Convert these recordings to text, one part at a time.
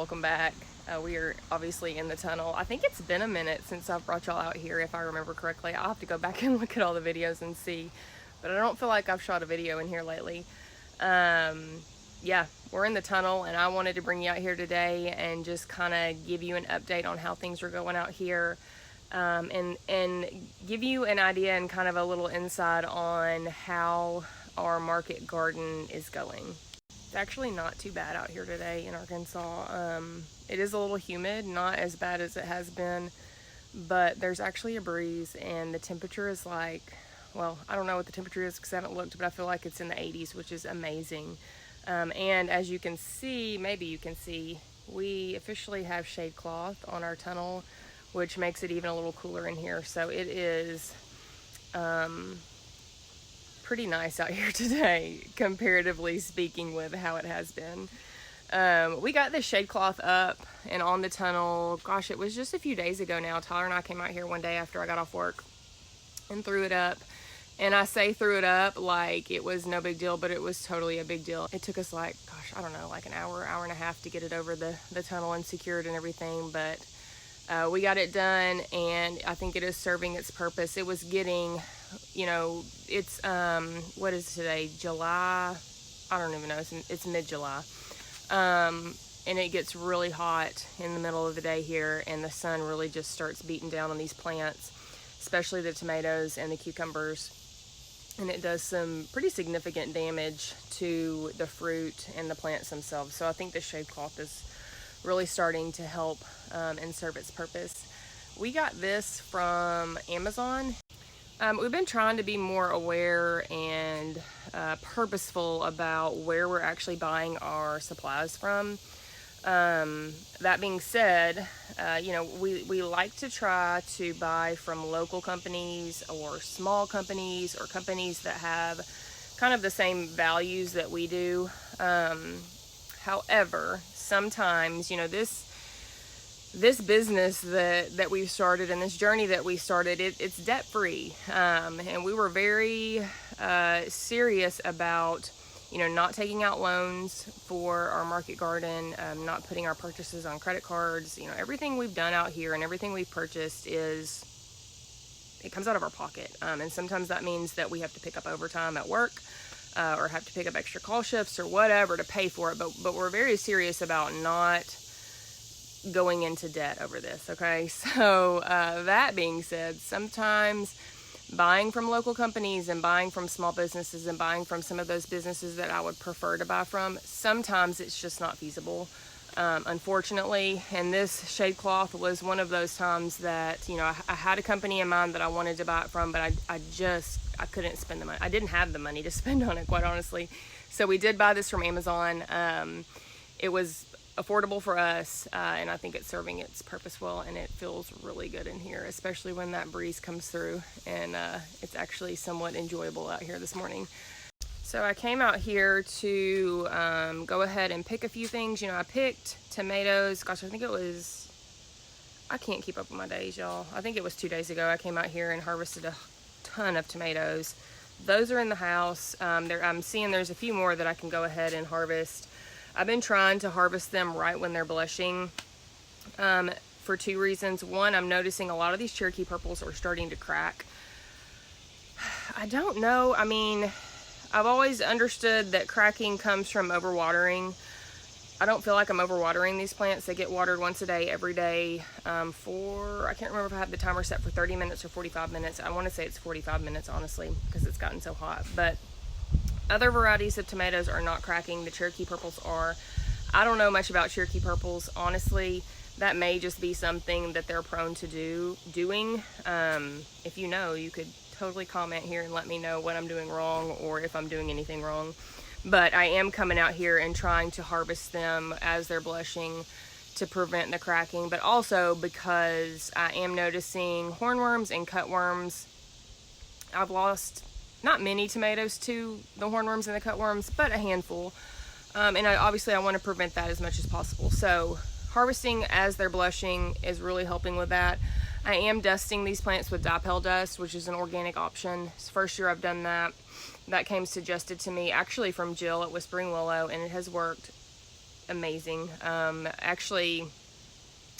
welcome back. We are obviously in the tunnel. I think it's been a minute since I've brought y'all out here, if I remember correctly. I'll have to go back and look at all the videos and see, but I don't feel like I've shot a video in here lately. Yeah, we're in the tunnel, and I wanted to bring you out here today and just kind of give you an update on how things are going out here, and give you an idea and kind of a little insight on how our market garden is going. It's actually not too bad out here today in Arkansas. It is a little humid, not as bad as it has been, but there's actually a breeze, and the temperature is like, well, I don't know what the temperature is because I haven't looked, but I feel like it's in the 80s, which is amazing. And as you can see, maybe you can see, we officially have shade cloth on our tunnel, which makes it even a little cooler in here. So it is pretty nice out here today, comparatively speaking with how it has been. We got the shade cloth up and on the tunnel, gosh, it was just a few days ago now. Tyler and I came out here one day after I got off work and threw it up. And I say threw it up like it was no big deal, but it was totally a big deal. It took us like, gosh, I don't know, like an hour and a half to get it over the tunnel and secured and everything, but we got it done, and I think it is serving its purpose. It was getting, you know, it's, what is today, July? I don't even know, it's mid-July. And it gets really hot in the middle of the day here, and the sun really just starts beating down on these plants, especially the tomatoes and the cucumbers. And it does some pretty significant damage to the fruit and the plants themselves. So I think the shade cloth is really starting to help and serve its purpose. We got this from Amazon. We've been trying to be more aware and purposeful about where we're actually buying our supplies from. That being said, you know, we like to try to buy from local companies or small companies or companies that have kind of the same values that we do. However, sometimes, you know, this business that we've started and this journey that we started, it's debt free. And we were very serious about, you know, not taking out loans for our market garden, not putting our purchases on credit cards. You know, everything we've done out here and everything we've purchased it comes out of our pocket. And sometimes that means that we have to pick up overtime at work, or have to pick up extra call shifts or whatever to pay for it. But we're very serious about not going into debt over this, okay? So that being said, sometimes buying from local companies and buying from small businesses and buying from some of those businesses that I would prefer to buy from, sometimes it's just not feasible, unfortunately. And this shade cloth was one of those times that, you know, I had a company in mind that I wanted to buy it from, but I couldn't spend the money. I didn't have the money to spend on it, quite honestly. So we did buy this from Amazon. It was affordable for us, and I think it's serving its purpose well, and it feels really good in here, especially when that breeze comes through, and it's actually somewhat enjoyable out here this morning. So I came out here to go ahead and pick a few things. You know, I picked tomatoes. Gosh, I think it was, I can't keep up with my days, y'all. I think it was 2 days ago I came out here and harvested a ton of tomatoes. Those are in the house. I'm seeing there's a few more that I can go ahead and harvest. I've been trying to harvest them right when they're blushing, for two reasons. One, I'm noticing a lot of these Cherokee purples are starting to crack. I don't know. I mean, I've always understood that cracking comes from overwatering. I don't feel like I'm overwatering these plants. They get watered once a day, every day, for, I can't remember if I have the timer set for 30 minutes or 45 minutes. I want to say it's 45 minutes, honestly, because it's gotten so hot. But other varieties of tomatoes are not cracking. The Cherokee purples are. I don't know much about Cherokee purples, honestly. That may just be something that they're prone to doing. If you know, you could totally comment here and let me know what I'm doing wrong or if I'm doing anything wrong. But I am coming out here and trying to harvest them as they're blushing to prevent the cracking, but also because I am noticing hornworms and cutworms. I've lost not many tomatoes to the hornworms and the cutworms, but a handful. And obviously I want to prevent that as much as possible. So harvesting as they're blushing is really helping with that. I am dusting these plants with dipel dust, which is an organic option. It's the first year I've done that. That came suggested to me actually from Jill at Whispering Willow, and it has worked amazing. Actually,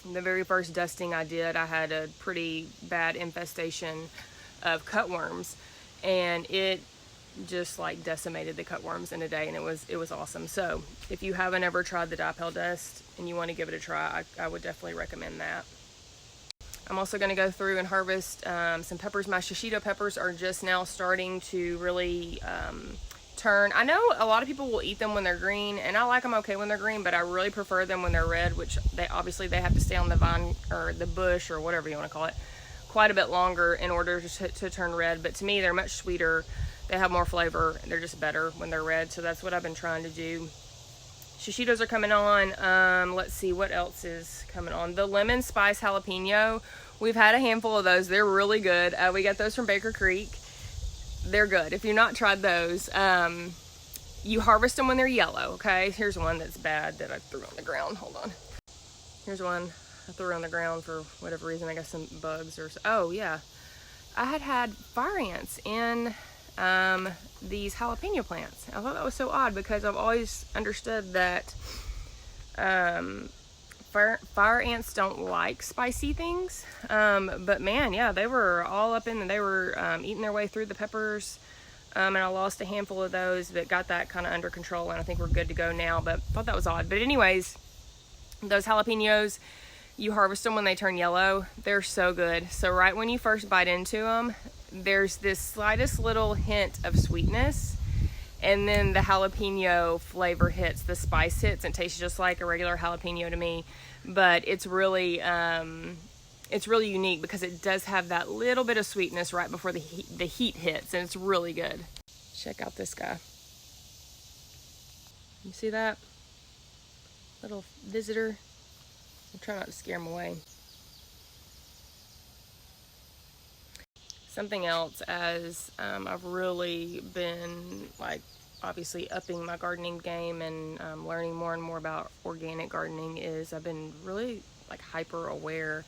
the very first dusting I did, I had a pretty bad infestation of cutworms, and it just like decimated the cutworms in a day, and it was awesome. So if you haven't ever tried the Dipel dust and you want to give it a try, I would definitely recommend that. I'm also going to go through and harvest some peppers. My shishito peppers are just now starting to really turn. I know a lot of people will eat them when they're green, and I like them okay when they're green, but I really prefer them when they're red, which they have to stay on the vine or the bush or whatever you want to call it quite a bit longer in order to turn red. But to me, they're much sweeter. They have more flavor. They're just better when they're red. So that's what I've been trying to do. Shishitos are coming on. Let's see what else is coming on. The lemon spice jalapeno. We've had a handful of those. They're really good. We got those from Baker Creek. They're good. If you've not tried those, you harvest them when they're yellow. Okay. Here's one that's bad that I threw on the ground. Hold on. Here's one I threw on the ground for whatever reason. I guess some bugs or oh yeah. I had fire ants in these jalapeno plants. I thought that was so odd because I've always understood that fire ants don't like spicy things. But man, yeah, they were all up in and they were eating their way through the peppers. And I lost a handful of those, but got that kind of under control, and I think we're good to go now. But thought that was odd. But anyways, those jalapenos, you harvest them when they turn yellow. They're so good. So right when you first bite into them, there's this slightest little hint of sweetness, and then the jalapeno flavor hits, the spice hits, and it tastes just like a regular jalapeno to me. But it's really unique because it does have that little bit of sweetness right before the heat hits, and it's really good. Check out this guy. You see that little visitor? I'll try not to scare him away. Something else, as I've really been like obviously upping my gardening game and learning more and more about organic gardening, is I've been really like hyper aware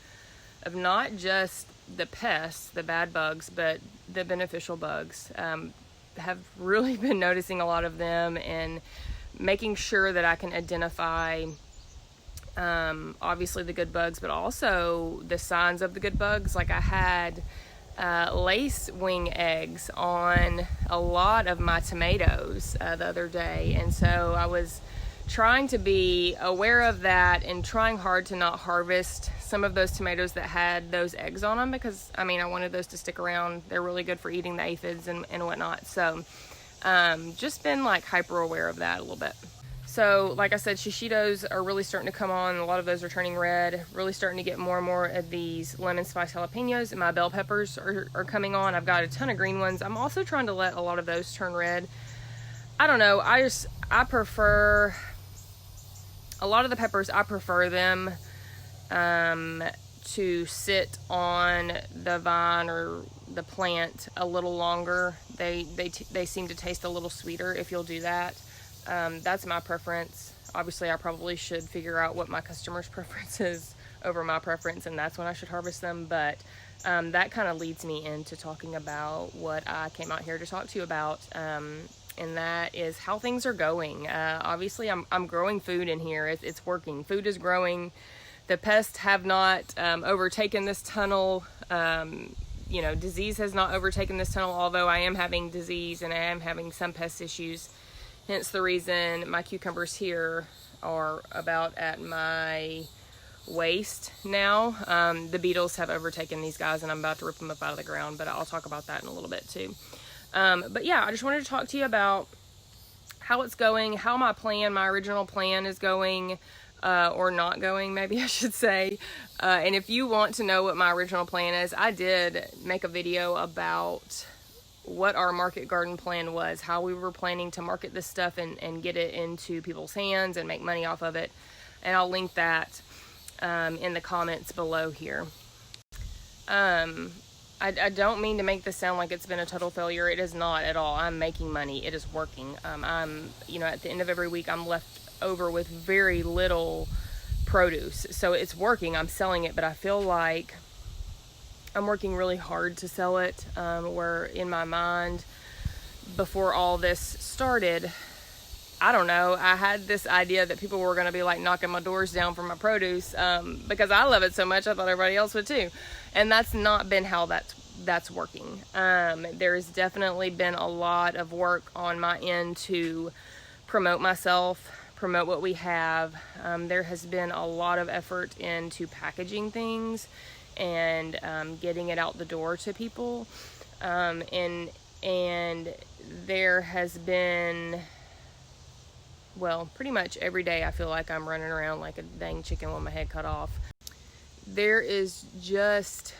of not just the pests, the bad bugs, but the beneficial bugs. Have really been noticing a lot of them and making sure that I can identify obviously the good bugs, but also the signs of the good bugs. Like I had lace wing eggs on a lot of my tomatoes the other day, and so I was trying to be aware of that and trying hard to not harvest some of those tomatoes that had those eggs on them, because I mean I wanted those to stick around. They're really good for eating the aphids and whatnot. So just been like hyper aware of that a little bit. So like I said, shishitos are really starting to come on. A lot of those are turning red. Really starting to get more and more of these lemon spice jalapenos, and my bell peppers are coming on. I've got a ton of green ones. I'm also trying to let a lot of those turn red. I don't know. I prefer a lot of the peppers. I prefer them to sit on the vine or the plant a little longer. They seem to taste a little sweeter if you'll do that. That's my preference. Obviously, I probably should figure out what my customer's preference is over my preference, and that's when I should harvest them. But that kind of leads me into talking about what I came out here to talk to you about, and that is how things are going. Obviously, I'm growing food in here. It's working. Food is growing. The pests have not overtaken this tunnel. Disease has not overtaken this tunnel, although I am having disease and I am having some pest issues. Hence the reason my cucumbers here are about at my waist now. The beetles have overtaken these guys, and I'm about to rip them up out of the ground, but I'll talk about that in a little bit too. But yeah, I just wanted to talk to you about how it's going, how my original plan is going, or not going, maybe I should say. And if you want to know what my original plan is, I did make a video about what our market garden plan was, how we were planning to market this stuff and get it into people's hands and make money off of it. And I'll link that in the comments below here. I don't mean to make this sound like it's been a total failure. It is not at all. I'm making money. It is working. At the end of every week, I'm left over with very little produce. So it's working. I'm selling it, but I feel like I'm working really hard to sell it, where in my mind, before all this started, I don't know, I had this idea that people were going to be like knocking my doors down for my produce, because I love it so much. I thought everybody else would too. And that's not been how that's working. There's definitely been a lot of work on my end to promote myself, promote what we have. There has been a lot of effort into packaging things and getting it out the door to people. And there has been, well, pretty much every day I feel like I'm running around like a dang chicken with my head cut off. There is just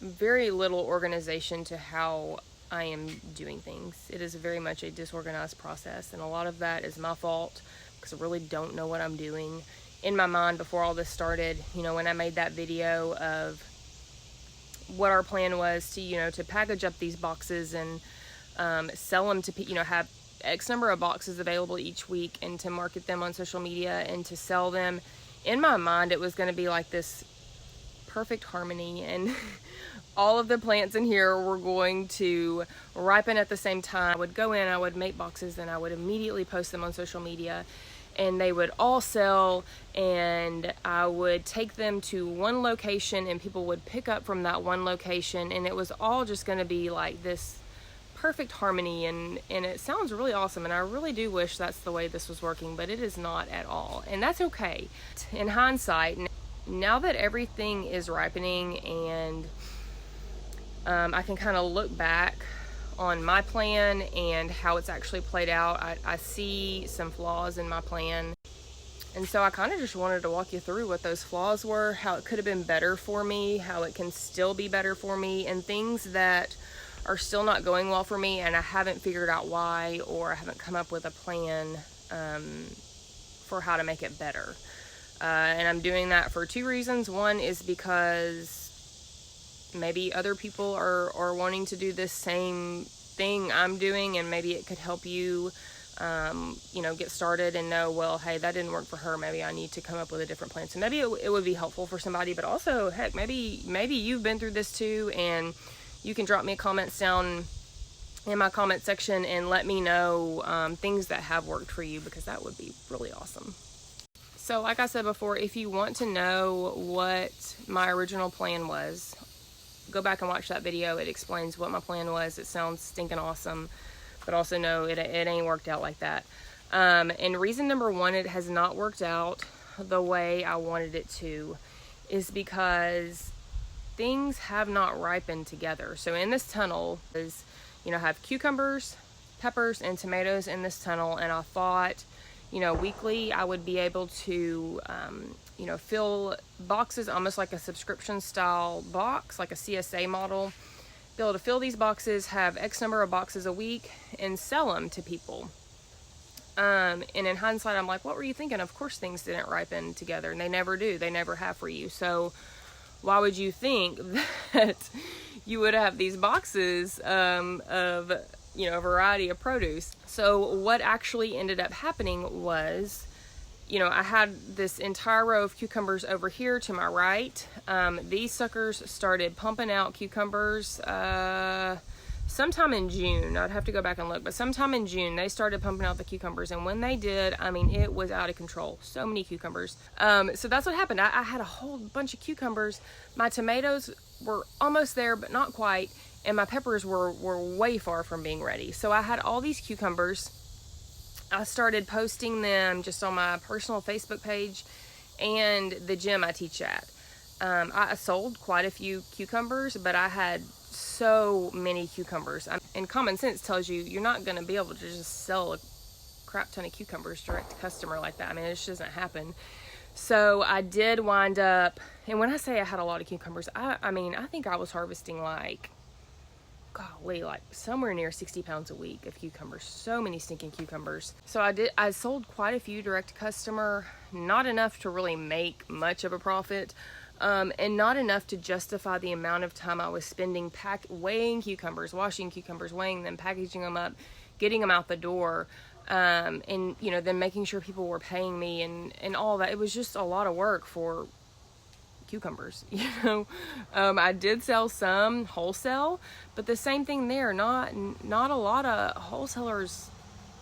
very little organization to how I am doing things. It is very much a disorganized process, and a lot of that is my fault because I really don't know what I'm doing. In my mind, before all this started, when I made that video of what our plan was to, to package up these boxes and sell them to, have X number of boxes available each week and to market them on social media and to sell them. In my mind, it was going to be like this perfect harmony, and all of the plants in here were going to ripen at the same time. I would go in, I would make boxes, and I would immediately post them on social media, and they would all sell, and I would take them to one location and people would pick up from that one location, and it was all just going to be like this perfect harmony, and it sounds really awesome, and I really do wish that's the way this was working, but it is not at all, and that's okay. In hindsight, now that everything is ripening and I can kind of look back on my plan and how it's actually played out, I see some flaws in my plan, and so I kind of just wanted to walk you through what those flaws were, how it could have been better for me, how it can still be better for me, and things that are still not going well for me and I haven't figured out why, or I haven't come up with a plan for how to make it better. And I'm doing that for two reasons. One is because maybe other people are wanting to do this same thing I'm doing, and maybe it could help you, get started and know, well, hey, that didn't work for her. Maybe I need to come up with a different plan. So maybe it would be helpful for somebody, but also, heck, maybe you've been through this too, and you can drop me comments down in my comment section and let me know things that have worked for you, because that would be really awesome. So like I said before, if you want to know what my original plan was, go back and watch that video. It explains what my plan was. It sounds stinking awesome, but also know it ain't worked out like that. And reason number one, it has not worked out the way I wanted it to, is because things have not ripened together. So in this tunnel is, I have cucumbers, peppers, and tomatoes in this tunnel, and I thought, weekly I would be able to, fill boxes almost like a subscription style box, like a CSA model, be able to fill these boxes, have X number of boxes a week, and sell them to people. And in hindsight, I'm like, what were you thinking? Of course things didn't ripen together, and they never do. They never have for you. So why would you think that you would have these boxes of, a variety of produce? So what actually ended up happening was, I had this entire row of cucumbers over here to my right. These suckers started pumping out cucumbers sometime in June. I'd have to go back and look, but sometime in June they started pumping out the cucumbers, and when they did, it was out of control. So many cucumbers. So that's what happened. I had a whole bunch of cucumbers. My tomatoes were almost there, but not quite, and my peppers were way far from being ready. So I had all these cucumbers. I started posting them just on my personal Facebook page and the gym I teach at. I sold quite a few cucumbers, but I had so many cucumbers. And common sense tells you you're not going to be able to just sell a crap ton of cucumbers direct to customer like that. It just doesn't happen. So I did wind up, and when I say I had a lot of cucumbers, I think I was harvesting like somewhere near 60 pounds a week of cucumbers. So many stinking cucumbers. So I sold quite a few direct to customer, not enough to really make much of a profit, and not enough to justify the amount of time I was spending weighing cucumbers, washing cucumbers, weighing them, packaging them up, getting them out the door, and then making sure people were paying me and all that. It was just a lot of work for cucumbers. I did sell some wholesale, but the same thing there. Not a lot of wholesalers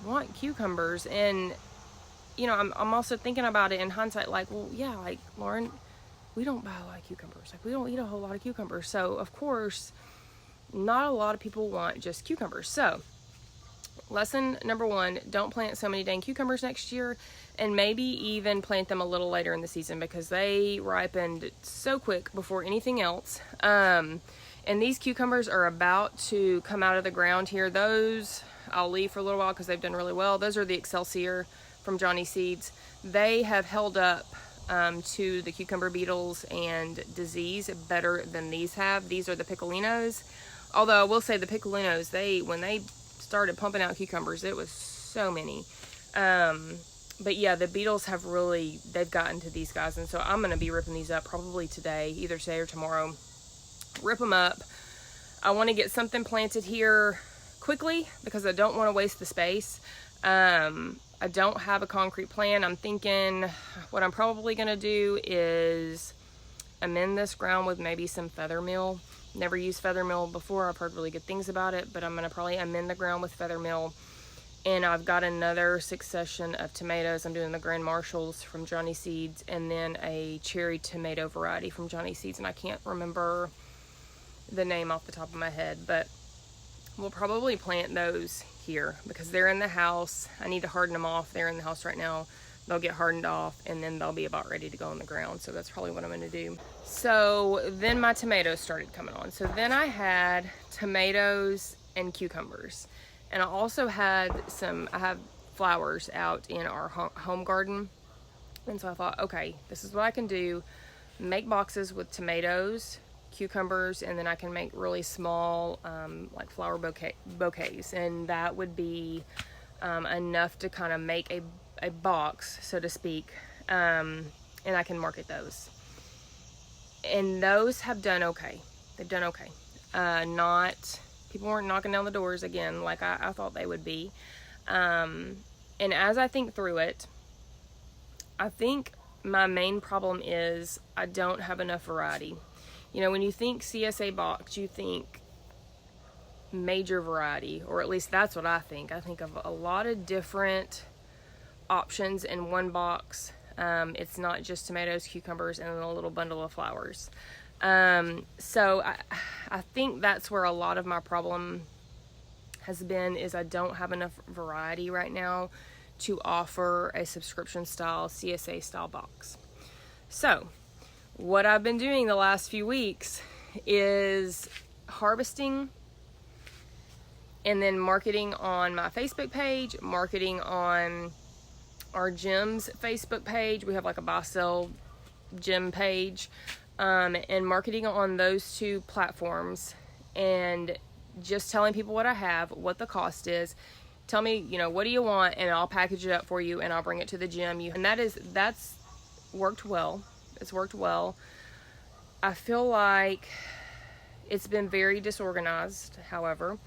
want cucumbers. And, you know, I'm also thinking about it in hindsight, like, well, yeah, like, Lauren, we don't buy a lot of cucumbers. Like, we don't eat a whole lot of cucumbers. So, of course, not a lot of people want just cucumbers. So, lesson number 1, don't plant so many dang cucumbers next year, and maybe even plant them a little later in the season because they ripened so quick before anything else. And these cucumbers are about to come out of the ground here. Those I'll leave for a little while because they've done really well. Those are the Excelsior from Johnny Seeds. They have held up to the cucumber beetles and disease better than these have. These are the Piccolinos. Although I will say the Piccolinos, when they started pumping out cucumbers, it was so many. But yeah, the beetles have they've gotten to these guys. And so I'm going to be ripping these up probably today, either today or tomorrow. Rip them up. I want to get something planted here quickly because I don't want to waste the space. I don't have a concrete plan. I'm thinking what I'm probably going to do is amend this ground with maybe some feather meal. Never used feather meal before. I've heard really good things about it, but I'm going to probably amend the ground with feather meal. And I've got another succession of tomatoes. I'm doing the Grand Marshalls from Johnny Seeds and then a cherry tomato variety from Johnny Seeds. And I can't remember the name off the top of my head, but we'll probably plant those here because they're in the house. I need to harden them off. They're in the house right now. They'll get hardened off and then they'll be about ready to go in the ground. So that's probably what I'm going to do. So then my tomatoes started coming on. So then I had tomatoes and cucumbers. And I also had I have flowers out in our home garden. And so I thought, okay, this is what I can do. Make boxes with tomatoes, cucumbers, and then I can make really small like flower bouquets. And that would be enough to kind of make a box, so to speak. And I can market those. And those have done okay. They've done okay. People weren't knocking down the doors again like I thought they would be. And as I think through it, I think my main problem is I don't have enough variety. You know, when you think CSA box, you think major variety, or at least that's what I think. I think of a lot of different options in one box. It's not just tomatoes, cucumbers, and a little bundle of flowers. So I think that's where a lot of my problem has been, is I don't have enough variety right now to offer a subscription style, CSA style box. So what I've been doing the last few weeks is harvesting and then marketing on my Facebook page, marketing on our gym's Facebook page. We have like a buy sell gym page. And marketing on those 2 platforms and just telling people what I have, what the cost is. Tell me, you know, what do you want, and I'll package it up for you and I'll bring it to the gym. And that's worked well. It's worked well. I feel like it's been very disorganized, however.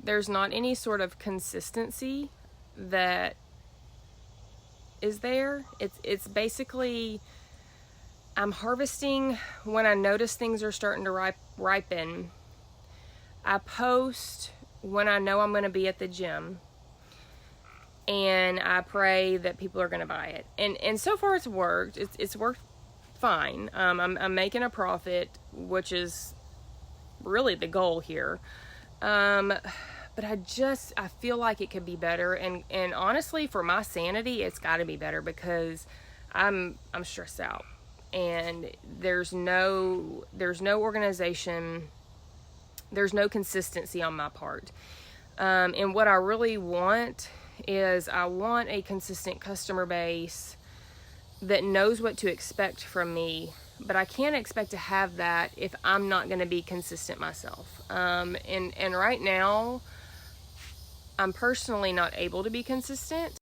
There's not any sort of consistency that is there. It's basically, I'm harvesting when I notice things are starting to ripen. I post when I know I'm going to be at the gym, and I pray that people are going to buy it. And so far it's worked. It's worked fine. I'm making a profit, which is really the goal here. But I feel like it could be better. And honestly, for my sanity, it's got to be better because I'm stressed out. And there's no organization, there's no consistency on my part. And what I really want is I want a consistent customer base that knows what to expect from me, but I can't expect to have that if I'm not going to be consistent myself. And right now, I'm personally not able to be consistent.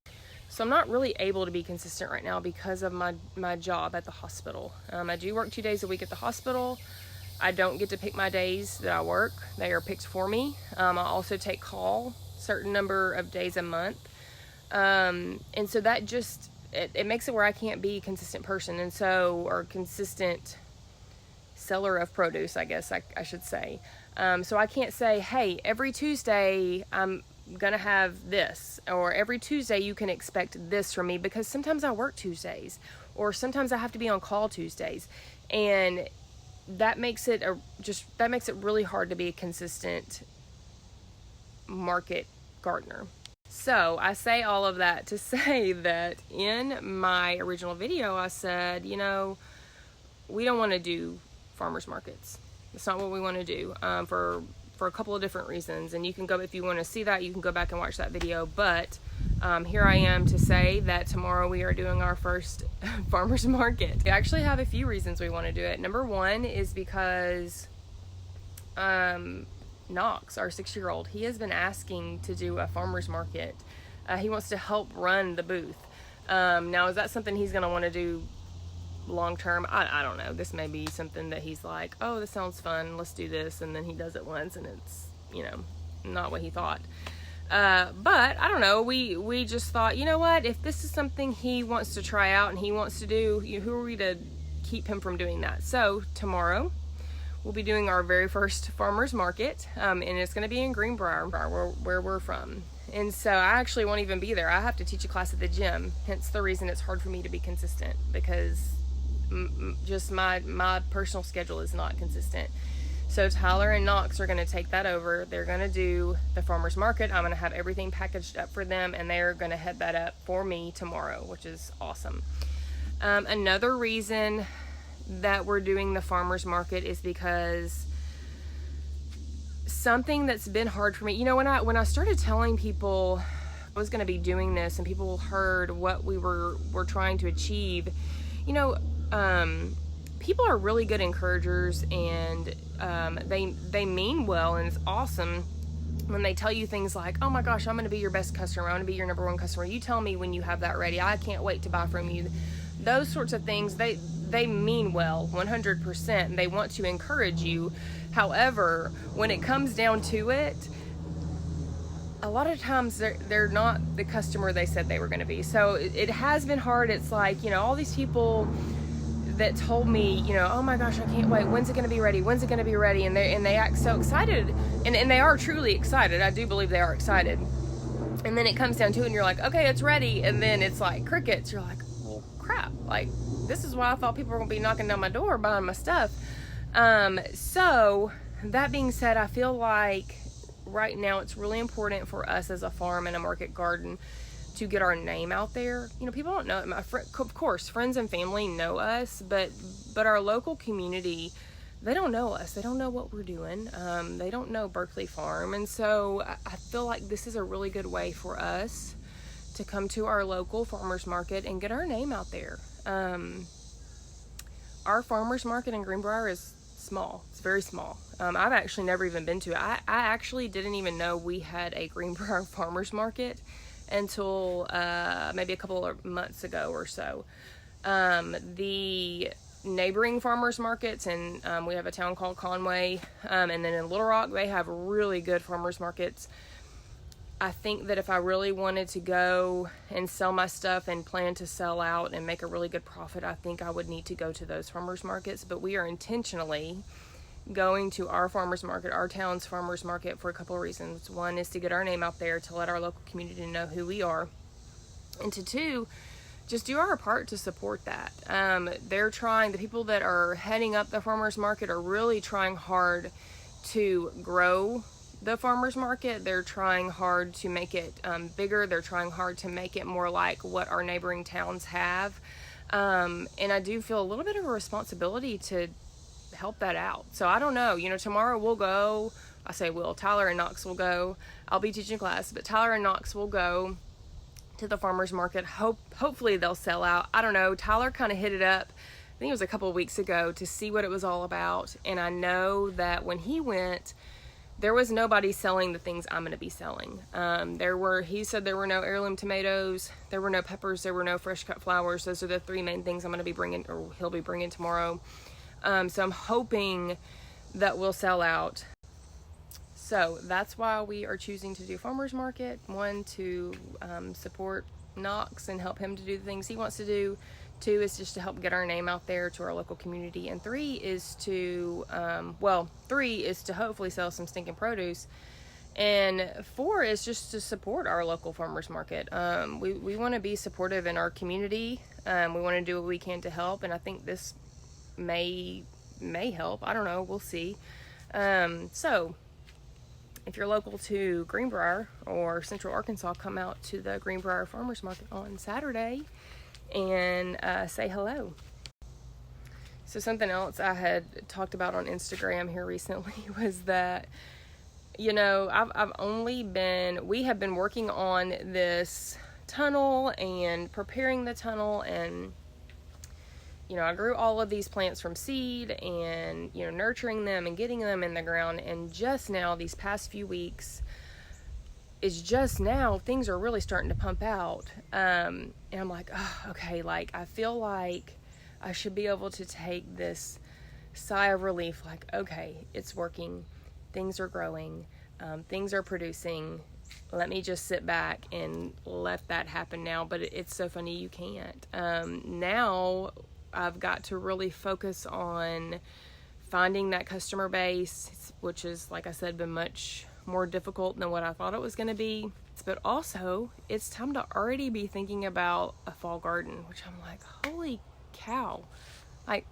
So I'm not really able to be consistent right now because of my job at the hospital. I do work 2 days a week at the hospital. I don't get to pick my days that I work. They are picked for me. I also take call certain number of days a month. And so that just, it makes it where I can't be a consistent person. And so, or consistent seller of produce, I guess I should say. So I can't say, hey, every Tuesday I'm gonna have this, or every Tuesday you can expect this from me, because sometimes I work Tuesdays, or sometimes I have to be on call Tuesdays, and that makes it really hard to be a consistent market gardener. So I say all of that to say that in my original video I said, you know, we don't want to do farmers markets. It's not what we want to do, for a couple of different reasons, and you can go, if you want to see that, you can go back and watch that video. But here I am to say that tomorrow we are doing our first farmers market. We actually have a few reasons we want to do it. Number one is because Knox, our 6-year-old, he has been asking to do a farmers market. He wants to help run the booth. Now, is that something he's going to want to do long term? I don't know. This may be something that he's like, oh, this sounds fun, let's do this, and then he does it once and it's, you know, not what he thought. But I don't know, we just thought, you know what, if this is something he wants to try out and he wants to do, who are we to keep him from doing that? So tomorrow we'll be doing our very first farmers market, and it's going to be in Greenbrier, where we're from. And so I actually won't even be there. I have to teach a class at the gym, hence the reason it's hard for me to be consistent, because just my personal schedule is not consistent. So Tyler and Knox are going to take that over. They're going to do the farmers market. I'm going to have everything packaged up for them, and they're going to head that up for me tomorrow, which is awesome. Another reason that we're doing the farmers market is because something that's been hard for me, you know, when I started telling people I was going to be doing this and people heard what we were trying to achieve, you know, people are really good encouragers, and they mean well, and it's awesome when they tell you things like, oh my gosh, I'm going to be your best customer, I'm going to be your number one customer, you tell me when you have that ready, I can't wait to buy from you. Those sorts of things, they mean well 100%, and they want to encourage you. However, when it comes down to it, a lot of times they're not the customer they said they were going to be. So it has been hard. It's like, you know, all these people that told me, you know, oh my gosh, I can't wait, when's it going to be ready, when's it going to be ready, and they act so excited, and they are truly excited. I do believe they are excited, and then it comes down to it and you're like, okay, it's ready, and then it's like crickets. You're like, well, crap, like, this is why I thought people were going to be knocking down my door buying my stuff. So that being said, I feel like right now it's really important for us as a farm and a market garden to get our name out there. You know, people don't know, of course, friends and family know us, but our local community, they don't know us. They don't know what we're doing. They don't know Berkeley Farm. And so I feel like this is a really good way for us to come to our local farmers market and get our name out there. Our farmers market in Greenbrier is small. It's very small. I've actually never even been to it. I actually didn't even know we had a Greenbrier farmers market until maybe a couple of months ago or so. The neighboring farmers markets, and we have a town called Conway, and then in Little Rock they have really good farmers markets. I think that if I really wanted to go and sell my stuff and plan to sell out and make a really good profit, I think I would need to go to those farmers markets. But we are intentionally going to our farmers market, our town's farmers market, for a couple of reasons. One is to get our name out there, to let our local community know who we are, and to two, just do our part to support that. The people that are heading up the farmers market are really trying hard to grow the farmers market. They're trying hard to make it bigger. They're trying hard to make it more like what our neighboring towns have. And I do feel a little bit of a responsibility to help that out. So I don't know, you know, tomorrow we'll go. Tyler and Knox will go. I'll be teaching class, but Tyler and Knox will go to the farmers market. Hopefully they'll sell out. I don't know. Tyler kind of hit it up, I think it was a couple of weeks ago, to see what it was all about. And I know that when he went, there was nobody selling the things I'm going to be selling. He said there were no heirloom tomatoes, there were no peppers, there were no fresh cut flowers. Those are the three main things I'm going to be bringing, or he'll be bringing tomorrow. So I'm hoping that we'll sell out. So that's why we are choosing to do farmers market. One, to support Knox and help him to do the things he wants to do. Two is just to help get our name out there to our local community. And three is to hopefully sell some stinking produce And 4 is just to support our local farmers market. We want to be supportive in our community. We want to do what we can to help, and I think this may help. I don't know. We'll see. So if you're local to Greenbrier or Central Arkansas, come out to the Greenbrier Farmers Market on Saturday and say hello. So something else I had talked about on Instagram here recently was that, we have been working on this tunnel and preparing the tunnel, and I grew all of these plants from seed and nurturing them and getting them in the ground, and just now, these past few weeks, things are really starting to pump out, and I'm like, oh, okay, like I feel like I should be able to take this sigh of relief, like, okay, it's working. Things are growing, things are producing. Let me just sit back and let that happen now. But it's so funny, you can't. Now I've got to really focus on finding that customer base, which is, like I said, been much more difficult than what I thought it was going to be. But also, it's time to already be thinking about a fall garden, which I'm like, holy cow. Like,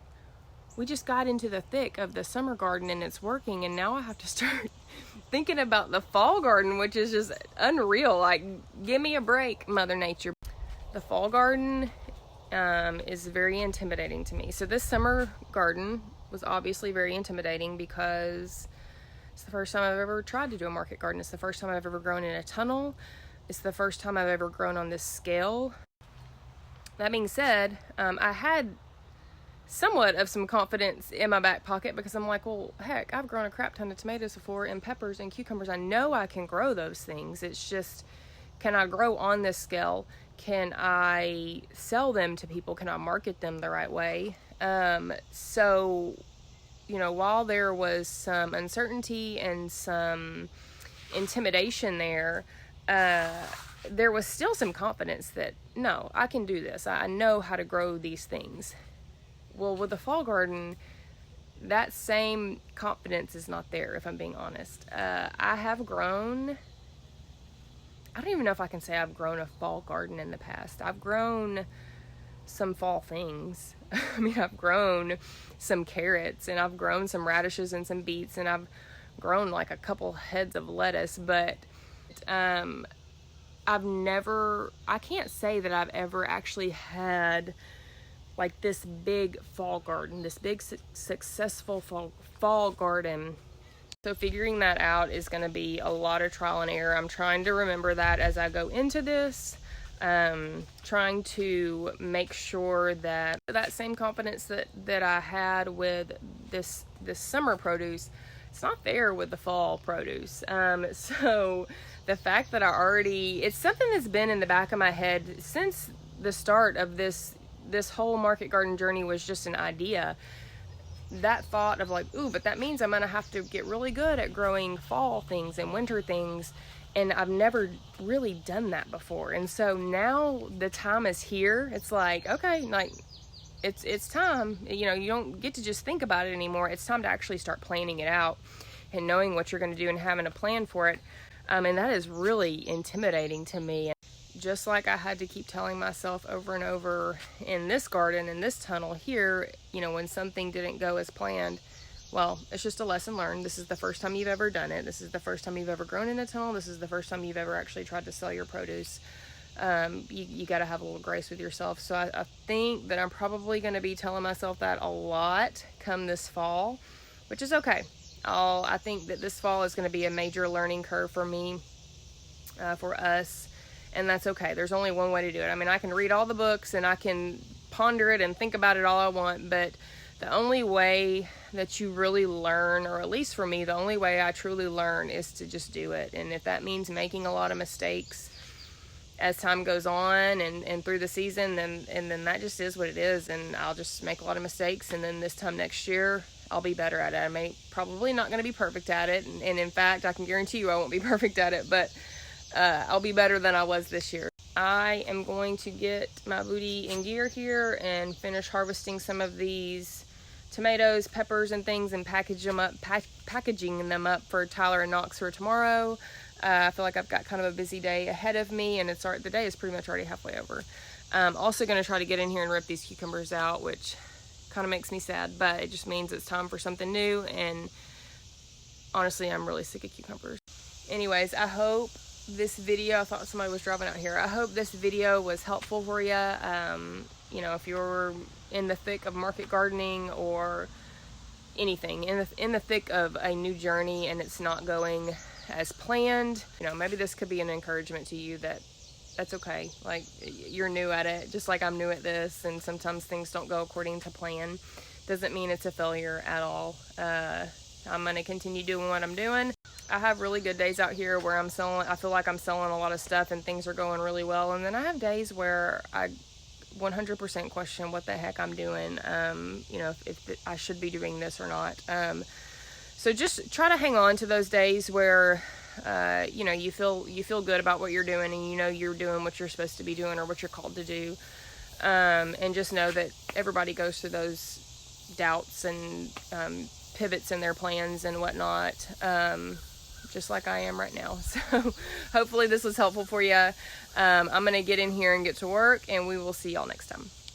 we just got into the thick of the summer garden and it's working, and now I have to start thinking about the fall garden, which is just unreal. Like, give me a break, Mother Nature. The fall garden is very intimidating to me. So this summer garden was obviously very intimidating because it's the first time I've ever tried to do a market garden. It's the first time I've ever grown in a tunnel. It's the first time I've ever grown on this scale. That being said, I had somewhat of some confidence in my back pocket because I'm like, well, heck, I've grown a crap ton of tomatoes before, and peppers and cucumbers. I know I can grow those things. It's just, can I grow on this scale? Can I sell them to people? Can I market them the right way? So, while there was some uncertainty and some intimidation there was still some confidence that, no, I can do this. I know how to grow these things. Well, with the fall garden, that same confidence is not there, if I'm being honest. I have grown, I don't even know if I can say I've grown a fall garden in the past. I've grown some fall things. I mean, I've grown some carrots, and I've grown some radishes and some beets, and I've grown like a couple heads of lettuce, but I can't say that I've ever actually had like this big fall garden, this big successful fall garden. So figuring that out is going to be a lot of trial and error. I'm trying to remember that as I go into this, trying to make sure that that same confidence that I had with this summer produce, it's not there with the fall produce. So the fact that it's something that's been in the back of my head since the start of this whole market garden journey was just an idea. That thought of like, ooh, but that means I'm going to have to get really good at growing fall things and winter things. And I've never really done that before. And so now the time is here. It's like, okay, like it's time. You don't get to just think about it anymore. It's time to actually start planning it out and knowing what you're going to do and having a plan for it. And that is really intimidating to me. Just like I had to keep telling myself over and over in this garden, in this tunnel here, when something didn't go as planned, well, it's just a lesson learned. This is the first time you've ever done it. This is the first time you've ever grown in a tunnel. This is the first time you've ever actually tried to sell your produce. You got to have a little grace with yourself. So I think that I'm probably going to be telling myself that a lot come this fall, which is okay. I think that this fall is going to be a major learning curve for me, for us. And that's okay. There's only one way to do it. I mean, I can read all the books and I can ponder it and think about it all I want, but the only way that you really learn, or at least for me, the only way I truly learn is to just do it. And if that means making a lot of mistakes as time goes on and through the season, then that just is what it is. And I'll just make a lot of mistakes. And then this time next year, I'll be better at it. Probably not going to be perfect at it. And in fact, I can guarantee you I won't be perfect at it, but I'll be better than I was this year. I am going to get my booty in gear here and finish harvesting some of these tomatoes, peppers, and things, and packaging them up for Tyler and Knox for tomorrow. I feel like I've got kind of a busy day ahead of me, and the day is pretty much already halfway over. Also going to try to get in here and rip these cucumbers out, which kind of makes me sad, but it just means it's time for something new, and honestly, I'm really sick of cucumbers. Anyways, I hope this video, I thought somebody was driving out here. I hope this video was helpful for you. You know, if you're in the thick of market gardening or anything, in the thick of a new journey and it's not going as planned, you know, maybe this could be an encouragement to you that that's okay. Like, you're new at it, just like I'm new at this, and sometimes things don't go according to plan. Doesn't mean it's a failure at all. I'm going to continue doing what I'm doing. I have really good days out here where I feel like I'm selling a lot of stuff and things are going really well. And then I have days where I 100% question what the heck I'm doing. You know, if I should be doing this or not. So just try to hang on to those days where, you know, you feel good about what you're doing, and you know you're doing what you're supposed to be doing or what you're called to do. And just know that everybody goes through those doubts and pivots in their plans and whatnot, just like I am right now. So hopefully this was helpful for you. I'm going to get in here and get to work, and we will see y'all next time.